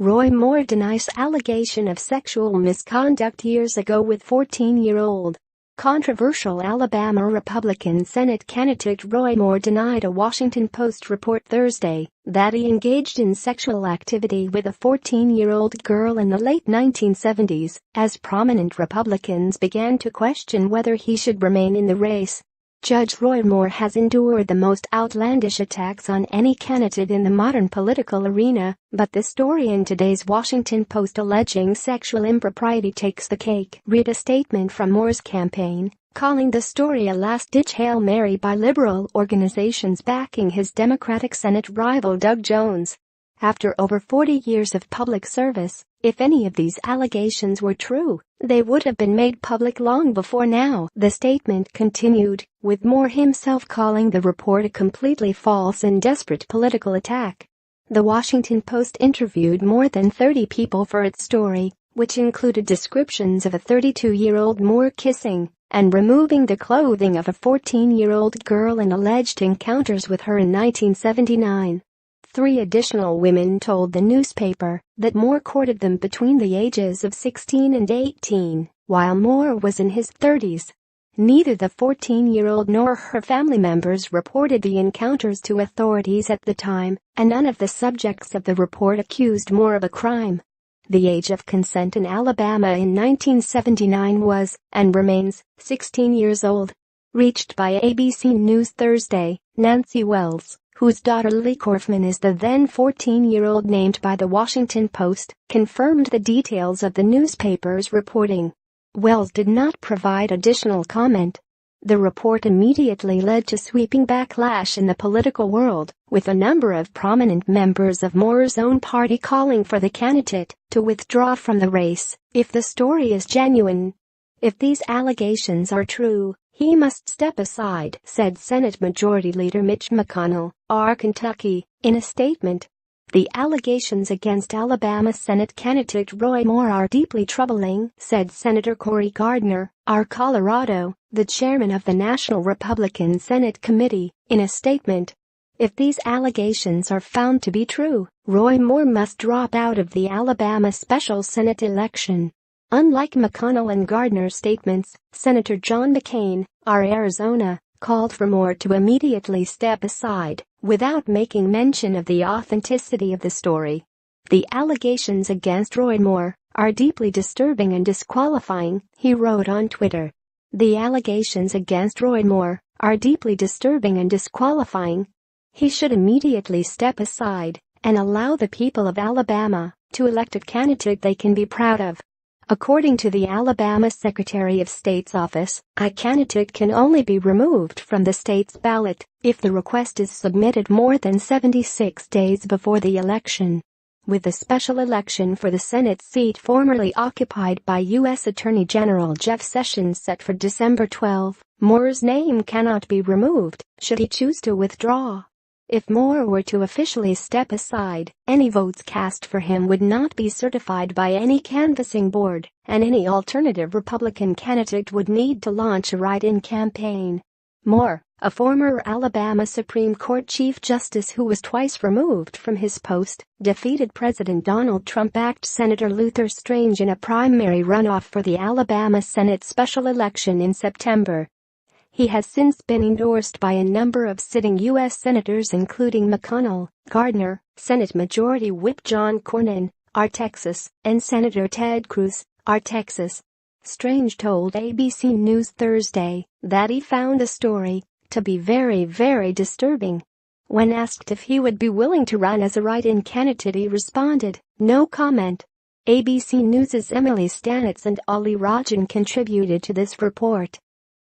Roy Moore denies allegation of sexual misconduct years ago with 14-year-old. Controversial Alabama Republican Senate candidate Roy Moore denied a Washington Post report Thursday that he engaged in sexual activity with a 14-year-old girl in the late 1970s, as prominent Republicans began to question whether he should remain in the race. Judge Roy Moore has endured the most outlandish attacks on any candidate in the modern political arena, but the story in today's Washington Post alleging sexual impropriety takes the cake. Read a statement from Moore's campaign, calling the story a last-ditch Hail Mary by liberal organizations backing his Democratic Senate rival Doug Jones. After over 40 years of public service, if any of these allegations were true, they would have been made public long before now, the statement continued, with Moore himself calling the report a completely false and desperate political attack. The Washington Post interviewed more than 30 people for its story, which included descriptions of a 32-year-old Moore kissing and removing the clothing of a 14-year-old girl in alleged encounters with her in 1979. 3 additional women told the newspaper that Moore courted them between the ages of 16 and 18, while Moore was in his 30s. Neither the 14-year-old nor her family members reported the encounters to authorities at the time, and none of the subjects of the report accused Moore of a crime. The age of consent in Alabama in 1979 was, and remains, 16 years old. Reached by ABC News Thursday, Nancy Wells, whose daughter Lee Korfman is the then 14-year-old named by the Washington Post, confirmed the details of the newspaper's reporting. Wells did not provide additional comment. The report immediately led to sweeping backlash in the political world, with a number of prominent members of Moore's own party calling for the candidate to withdraw from the race if the story is genuine. If these allegations are true, he must step aside, said Senate Majority Leader Mitch McConnell, R. Kentucky, in a statement. The allegations against Alabama Senate candidate Roy Moore are deeply troubling, said Senator Cory Gardner, R. Colorado, the chairman of the National Republican Senate Committee, in a statement. If these allegations are found to be true, Roy Moore must drop out of the Alabama special Senate election. Unlike McConnell and Gardner's statements, Senator John McCain, R. Arizona, called for Moore to immediately step aside, without making mention of the authenticity of the story. The allegations against Roy Moore are deeply disturbing and disqualifying, he wrote on Twitter. The allegations against Roy Moore are deeply disturbing and disqualifying. He should immediately step aside and allow the people of Alabama to elect a candidate they can be proud of. According to the Alabama Secretary of State's office, a candidate can only be removed from the state's ballot if the request is submitted more than 76 days before the election. With the special election for the Senate seat formerly occupied by U.S. Attorney General Jeff Sessions set for December 12, Moore's name cannot be removed should he choose to withdraw. If Moore were to officially step aside, any votes cast for him would not be certified by any canvassing board, and any alternative Republican candidate would need to launch a write-in campaign. Moore, a former Alabama Supreme Court Chief Justice who was twice removed from his post, defeated President Donald Trump-backed Senator Luther Strange in a primary runoff for the Alabama Senate special election in September. He has since been endorsed by a number of sitting U.S. senators including McConnell, Gardner, Senate Majority Whip John Cornyn, R. Texas, and Senator Ted Cruz, R. Texas. Strange told ABC News Thursday that he found the story to be very, very disturbing. When asked if he would be willing to run as a write-in candidate, he responded, "No comment." ABC News' Emily Stanitz and Ollie Rajan contributed to this report.